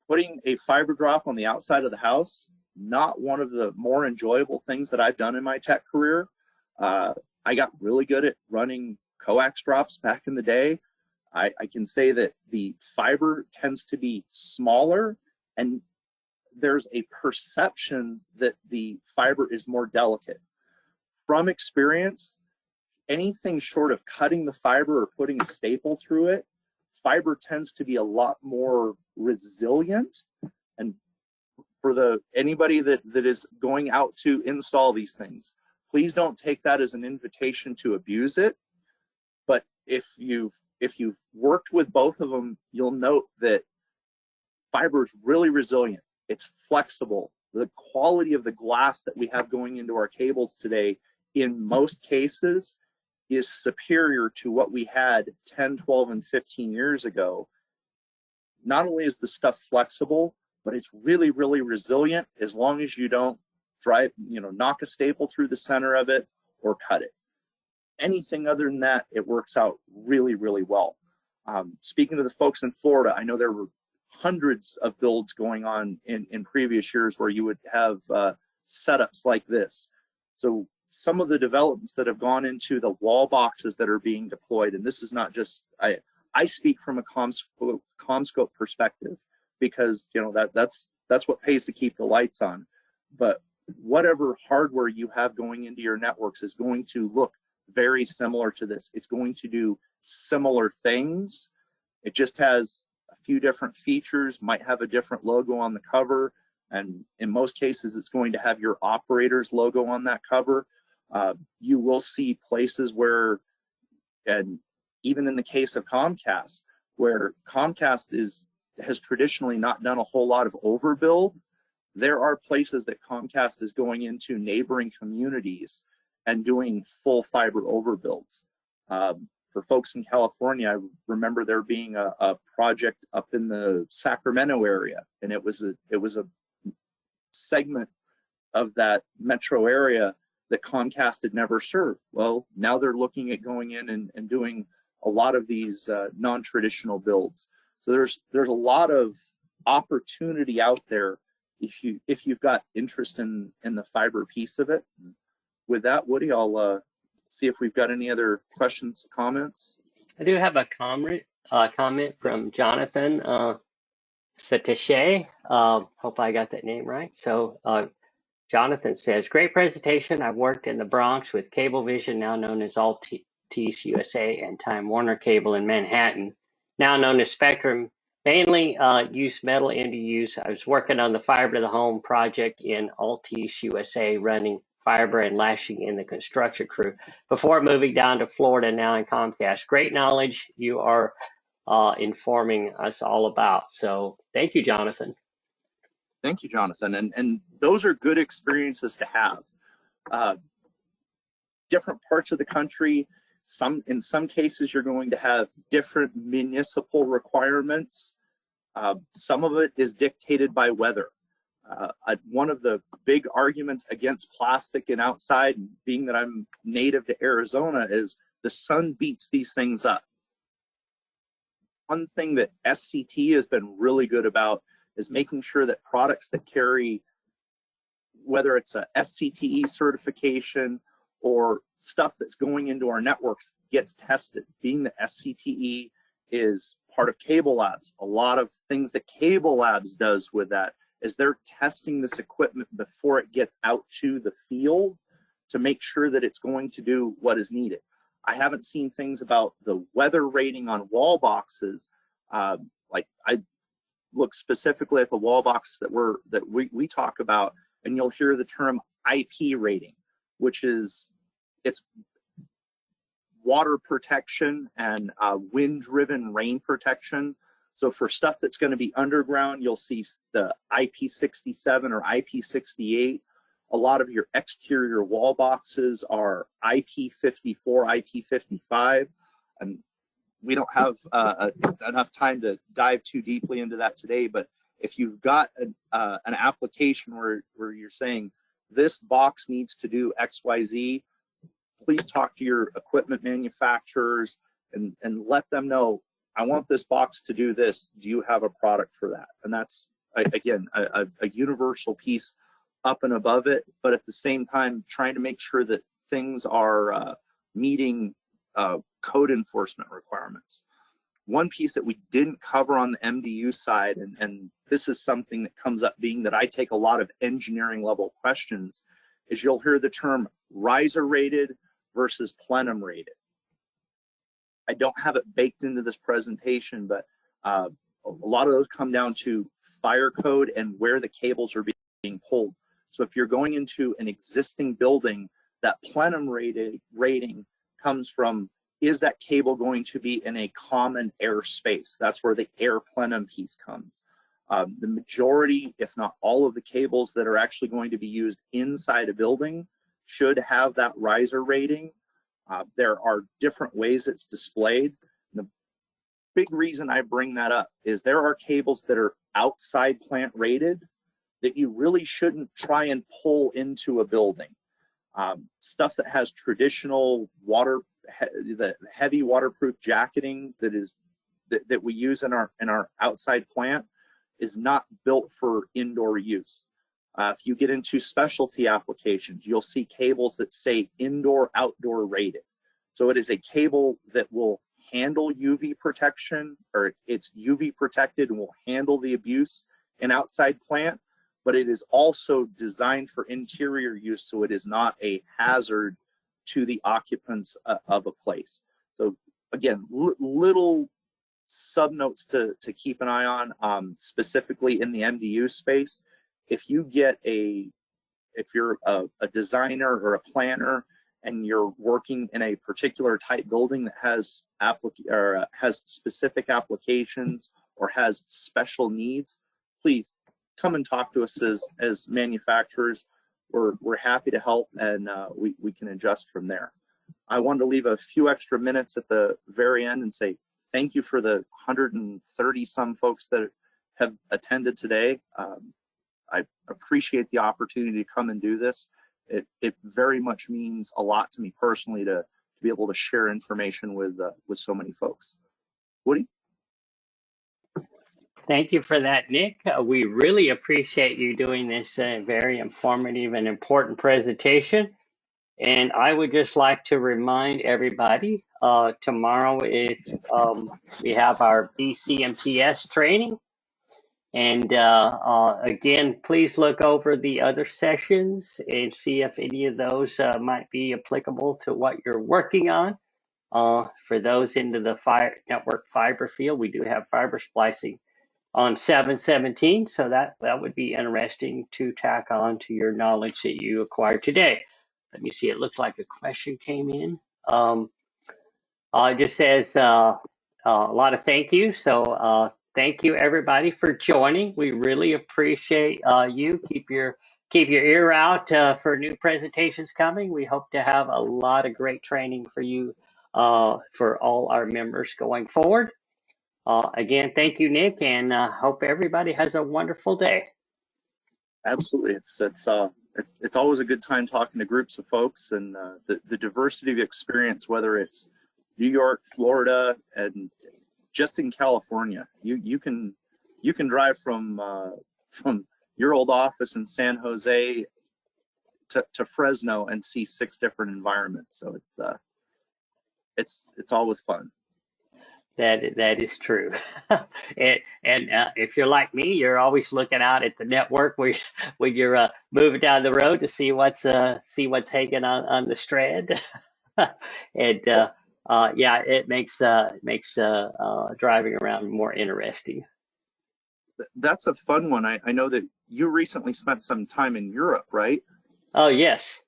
Putting a fiber drop on the outside of the house, not one of the more enjoyable things that I've done in my tech career. I got really good at running coax drops back in the day. I can say that the fiber tends to be smaller, and there's a perception that the fiber is more delicate. From experience, anything short of cutting the fiber or putting a staple through it, fiber tends to be a lot more resilient. And for anybody that is going out to install these things, please don't take that as an invitation to abuse it. But if you've worked with both of them, you'll note that fiber is really resilient. It's flexible. The quality of the glass that we have going into our cables today, in most cases, is superior to what we had 10, 12, and 15 years ago. Not only is the stuff flexible, but it's really, really resilient as long as you don't knock a staple through the center of it or cut it. Anything other than that, it works out really, really well. Speaking to the folks in Florida, I know there were hundreds of builds going on in previous years where you would have setups like this. So some of the developments that have gone into the wall boxes that are being deployed, and this is not just, I speak from a CommScope perspective, because that's what pays to keep the lights on. But whatever hardware you have going into your networks is going to look very similar to this. It's going to do similar things. It just has a few different features, might have a different logo on the cover, and in most cases it's going to have your operator's logo on that cover. You will see places where, and even in the case of Comcast, where Comcast has traditionally not done a whole lot of overbuild, there are places that Comcast is going into neighboring communities and doing full fiber overbuilds. For folks in California, I remember there being a project up in the Sacramento area, and it was a segment of that metro area that Comcast had never served. Well, now they're looking at going in and doing a lot of these non-traditional builds. So there's a lot of opportunity out there if you've got interest in the fiber piece of it. With that, Woody, I'll see if we've got any other questions, comments. I do have a comment from Jonathan SCTE. Hope I got that name right. So Jonathan says, great presentation. I've worked in the Bronx with Cablevision, now known as Altice USA, and Time Warner Cable in Manhattan, now known as Spectrum. Mainly use metal MDUs. I was working on the fiber to the home project in Altice USA, running fiber and lashing in the construction crew before moving down to Florida, now in Comcast. Great knowledge you are informing us all about. So thank you, Jonathan. Thank you, Jonathan. And those are good experiences to have. Different parts of the country, in some cases, you're going to have different municipal requirements. Some of it is dictated by weather. One of the big arguments against plastic and outside, being that I'm native to Arizona, is the sun beats these things up. One thing that SCTE has been really good about is making sure that products that carry, whether it's a SCTE certification or stuff that's going into our networks, gets tested. Being that SCTE is part of Cable Labs, a lot of things that Cable Labs does with that is they're testing this equipment before it gets out to the field to make sure that it's going to do what is needed. I haven't seen things about the weather rating on wall boxes. Like I look specifically at the wall boxes that we talk about, and you'll hear the term IP rating, which is it's water protection and wind-driven rain protection. So for stuff that's going to be underground, you'll see the IP67 or IP68. A lot of your exterior wall boxes are IP54, IP55, and we don't have enough time to dive too deeply into that today. But if you've got an application where you're saying this box needs to do XYZ, please talk to your equipment manufacturers and let them know, I want this box to do this. Do you have a product for that? And that's, again, a universal piece up and above it, but at the same time, trying to make sure that things are meeting code enforcement requirements. One piece that we didn't cover on the MDU side, and this is something that comes up being that I take a lot of engineering level questions, is you'll hear the term riser rated versus plenum rated. I don't have it baked into this presentation, but a lot of those come down to fire code and where the cables are being pulled. So if you're going into an existing building, that plenum rating comes from, is that cable going to be in a common air space? That's where the air plenum piece comes. The majority, if not all of the cables that are actually going to be used inside a building should have that riser rating. There are different ways it's displayed. The big reason I bring that up is there are cables that are outside plant rated that you really shouldn't try and pull into a building. Stuff that has traditional the heavy waterproof jacketing that we use in our outside plant is not built for indoor use. If you get into specialty applications, you'll see cables that say indoor outdoor rated. So it is a cable that will handle UV protection, or it's UV protected and will handle the abuse in outside plant, but it is also designed for interior use, so it is not a hazard to the occupants of a place. So again, little subnotes to keep an eye on, specifically in the MDU space. If you're a designer or a planner and you're working in a particular type building that has specific applications or has special needs, please come and talk to us as manufacturers. We're happy to help, and we can adjust from there. I wanted to leave a few extra minutes at the very end and say thank you for the 130 some folks that have attended today. I appreciate the opportunity to come and do this. It very much means a lot to me personally to be able to share information with so many folks. Woody? Thank you for that, Nick. We really appreciate you doing this very informative and important presentation. And I would just like to remind everybody, tomorrow we have our BCMTS training. And again, please look over the other sessions and see if any of those might be applicable to what you're working on. For those into the network fiber field, we do have fiber splicing on 7/17, so that would be interesting to tack on to your knowledge that you acquired today. Let me see, it looks like a question came in. It just says a lot of thank you. So thank you everybody for joining. We really appreciate you. Keep your ear out for new presentations coming. We hope to have a lot of great training for you, for all our members going forward. Again, thank you, Nick, and hope everybody has a wonderful day. Absolutely, it's always a good time talking to groups of folks, and the diversity of experience, whether it's New York, Florida, and just in California. You can you can drive from your old office in San Jose to Fresno and see 6 different environments. So it's always fun. That is true. And if you're like me, you're always looking out at the network when you're moving down the road to see what's hanging on the strand. And yeah, it makes driving around more interesting. That's a fun one. I know that you recently spent some time in Europe, right? Oh yes.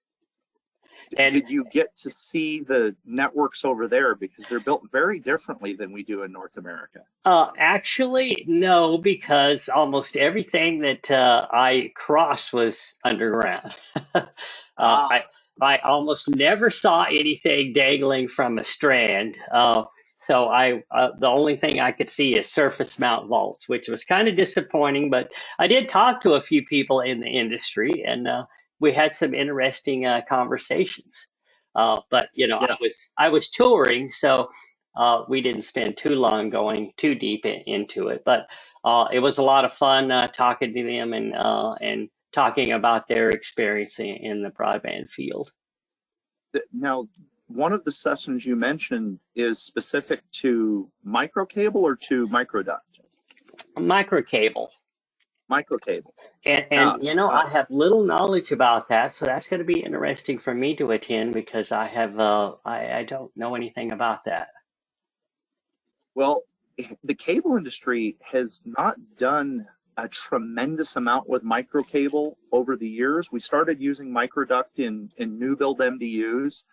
And did you get to see the networks over there? Because they're built very differently than we do in North America. Actually, no, because almost everything that I crossed was underground. I almost never saw anything dangling from a strand. So the only thing I could see is surface mount vaults, which was kind of disappointing. But I did talk to a few people in the industry, and we had some interesting conversations. But you know, Yes. I was touring, so we didn't spend too long going too deep into it. But it was a lot of fun talking to them and talking about their experience in the broadband field. Now, one of the sessions you mentioned is specific to microcable or to microduct? Microcable. Microcable. And you know, I have little knowledge about that, so that's going to be interesting for me to attend because I don't know anything about that. Well, the cable industry has not done a tremendous amount with microcable over the years. We started using microduct in new build MDUs,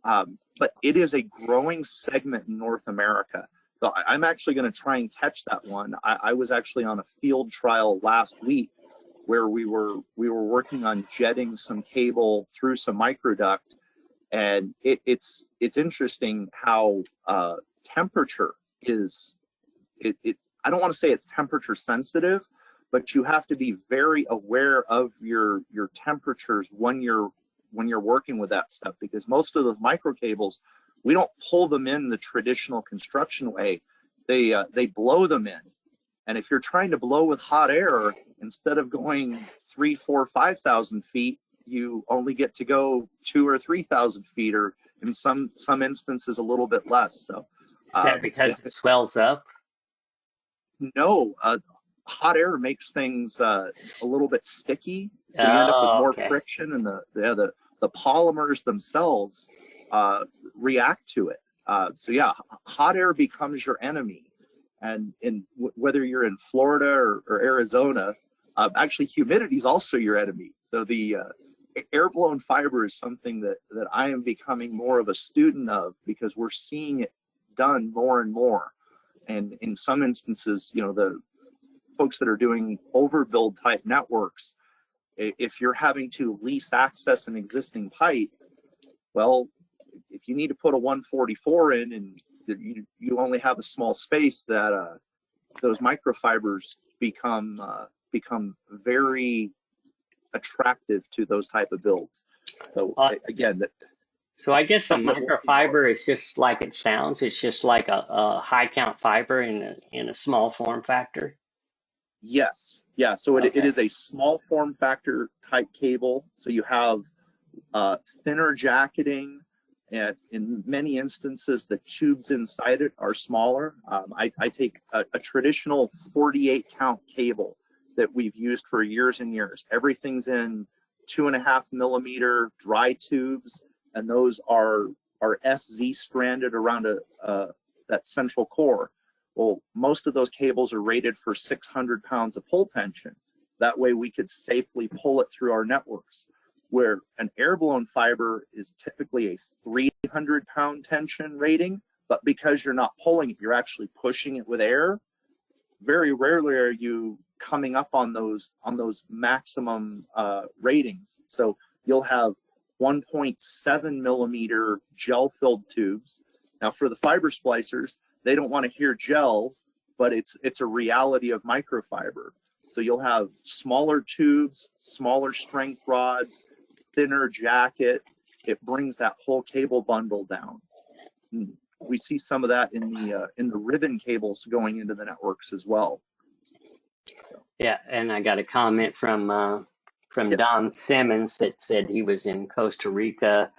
but it is a growing segment in North America. So I'm actually going to try and catch that one. I was actually on a field trial last week where we were working on jetting some cable through some microduct, and it's interesting how temperature is. I don't want to say it's temperature sensitive, but you have to be very aware of your temperatures when you're working with that stuff, because most of the microcables, we don't pull them in the traditional construction way. They blow them in, and if you're trying to blow with hot air, instead of going 3, 4, 5,000 feet, you only get to go 2,000 or 3,000 feet, or in some instances a little bit less. So is that because it swells up? No, hot air makes things a little bit sticky, so you end up with more friction, and the polymers themselves react to it. So yeah, hot air becomes your enemy, and whether you're in Florida or Arizona, actually humidity is also your enemy. So the air-blown fiber is something that I am becoming more of a student of, because we're seeing it done more and more. And in some instances, you know, the folks that are doing overbuild type networks, if you're having to lease access an existing pipe, well, if you need to put a 144 in and you only have a small space, that those microfibers become very attractive to those type of builds. So again, so I guess the microfiber is just like it sounds. It's just like a high count fiber in a small form factor. Yes, yeah. So it is a small form factor type cable. So you have thinner jacketing, and in many instances, the tubes inside it are smaller. I take a traditional 48 count cable that we've used for years and years. Everything's in 2.5 millimeter dry tubes, and those are SZ stranded around that central core. Well, most of those cables are rated for 600 pounds of pull tension. That way we could safely pull it through our networks, where an air-blown fiber is typically a 300 pound tension rating, but because you're not pulling it, you're actually pushing it with air. Very rarely are you coming up on those maximum ratings. So you'll have 1.7 millimeter gel-filled tubes. Now for the fiber splicers, they don't want to hear gel, but it's a reality of microfiber. So you'll have smaller tubes, smaller strength rods, thinner jacket. It brings that whole cable bundle down. We see some of that in the ribbon cables going into the networks as well. Yeah, and I got a comment from Yes. Don Simmons that said he was in Costa Rica,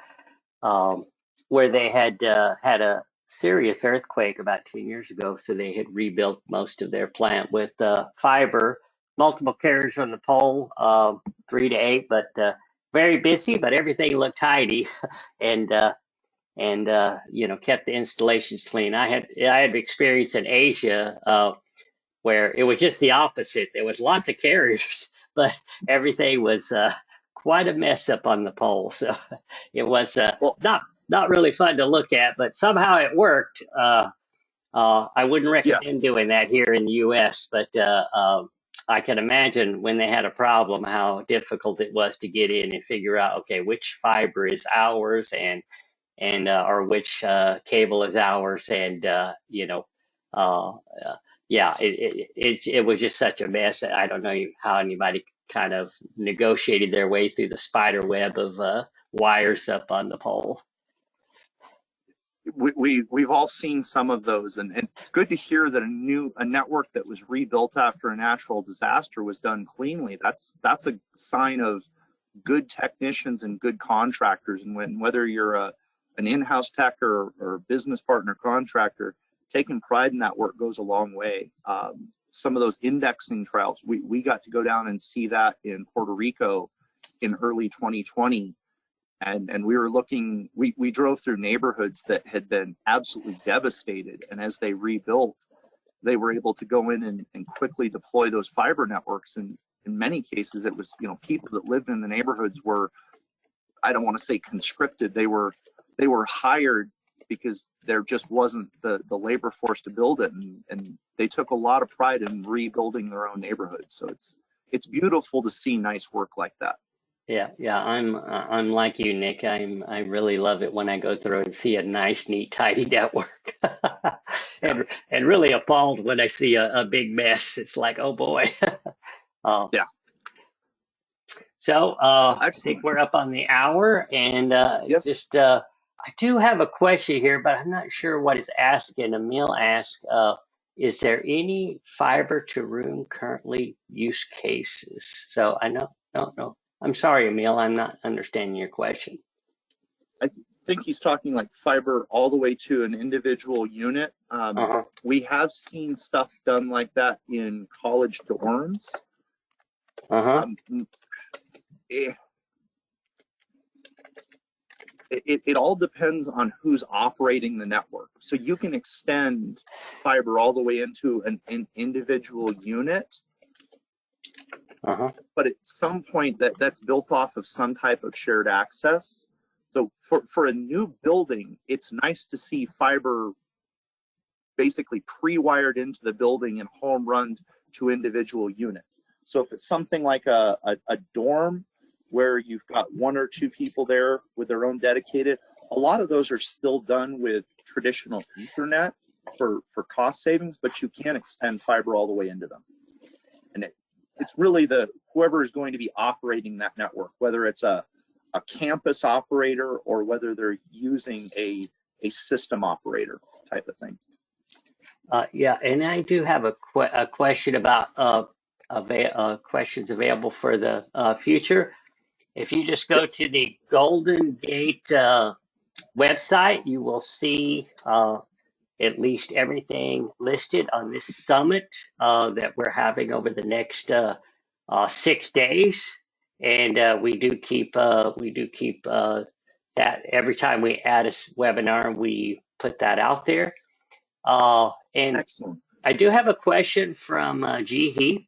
um, where they had a serious earthquake about 10 years ago, so they had rebuilt most of their plant with fiber, multiple carriers on the pole, 3 to 8, but very busy, but everything looked tidy, and kept the installations clean. I had experience in Asia. Where it was just the opposite. There was lots of carriers, but everything was quite a mess up on the pole. So it was Well, not really fun to look at, but somehow it worked. I wouldn't recommend yes. doing that here in the U.S., but I can imagine when they had a problem how difficult it was to get in and figure out, okay, which fiber is ours and or which cable is ours, and uh, uh, yeah, it was just such a mess. I don't know how anybody kind of negotiated their way through the spider web of wires up on the pole. We've all seen some of those, and it's good to hear that a network that was rebuilt after a natural disaster was done cleanly. That's a sign of good technicians and good contractors. And whether you're an in-house tech or business partner contractor, taking pride in that work goes a long way. Some of those indexing trials, we got to go down and see that in Puerto Rico in early 2020. And we were looking, we drove through neighborhoods that had been absolutely devastated. And as they rebuilt, they were able to go in and quickly deploy those fiber networks. And in many cases, it was, people that lived in the neighborhoods were, I don't want to say conscripted, they were hired because there just wasn't the labor force to build it. And they took a lot of pride in rebuilding their own neighborhoods. So it's beautiful to see nice work like that. Yeah. I'm like you, Nick. I really love it when I go through and see a nice, neat, tidy network, Yeah. and really appalled when I see a big mess. It's like, oh boy. uh, Yeah. so Well, I think excellent. we're up on the hour, and Yes. just I do have a question here, but I'm not sure what it's asking. Emil asked, is there any fiber to room currently use cases? So I know, no. I'm sorry, Emil, I'm not understanding your question. I think he's talking like fiber all the way to an individual unit. Uh-huh. We have seen stuff done like that in college dorms. Uh-huh. It all depends on who's operating the network. So you can extend fiber all the way into an individual unit, Uh-huh. but at some point that's built off of some type of shared access. So for a new building, it's nice to see fiber basically pre-wired into the building and home run to individual units. So if it's something like a dorm where you've got one or two people there with their own dedicated, a lot of those are still done with traditional Ethernet for cost savings, but you can extend fiber all the way into them. And it's really whoever is going to be operating that network, whether it's a campus operator or whether they're using a system operator type of thing. Yeah, and I do have a question about questions available for the future. If you just go Yes. to the Golden Gate website, you will see at least everything listed on this summit that we're having over the next 6 days, and we do keep that every time we add a webinar, we put that out there. And Excellent. I do have a question from Jihi,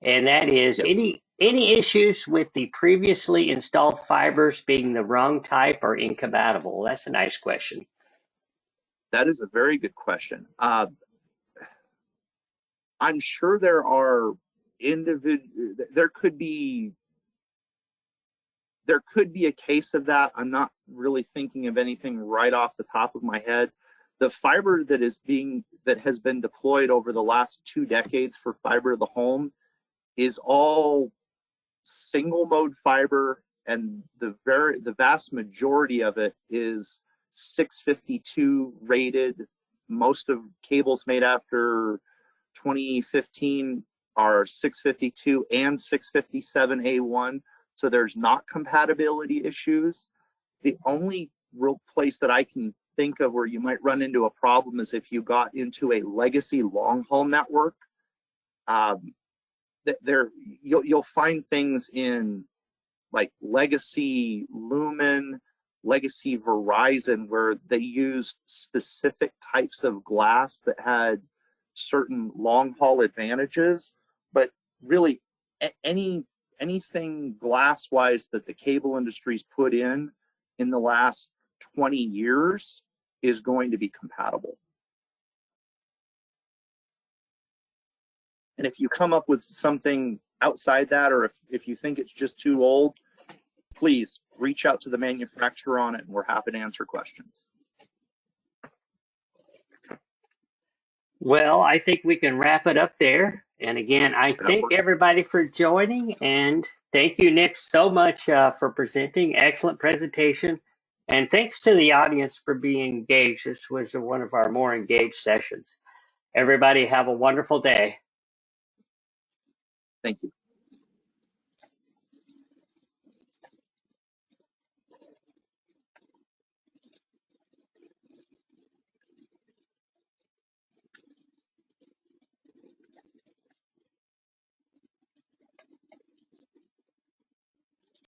and that is Yes. any issues with the previously installed fibers being the wrong type or incompatible? That's a nice question. That is a very good question. I'm sure there are there could be a case of that. I'm not really thinking of anything right off the top of my head. The fiber that has been deployed over the last 2 decades for fiber to the home is all single mode fiber, and the vast majority of it is 652 rated. Most of cables made after 2015 are 652 and 657A1, so there's not compatibility issues. The only real place that I can think of where you might run into a problem is if you got into a legacy long-haul network. You'll find things in like legacy Lumen, legacy Verizon, where they used specific types of glass that had certain long-haul advantages, but really anything glass-wise that the cable industry's put in the last 20 years is going to be compatible. And if you come up with something outside that, or if you think it's just too old, please reach out to the manufacturer on it, and we're happy to answer questions. Well, I think we can wrap it up there. And again, I thank everybody for joining, and thank you, Nick, so much for presenting. Excellent presentation. And thanks to the audience for being engaged. This was one of our more engaged sessions. Everybody have a wonderful day. Thank you.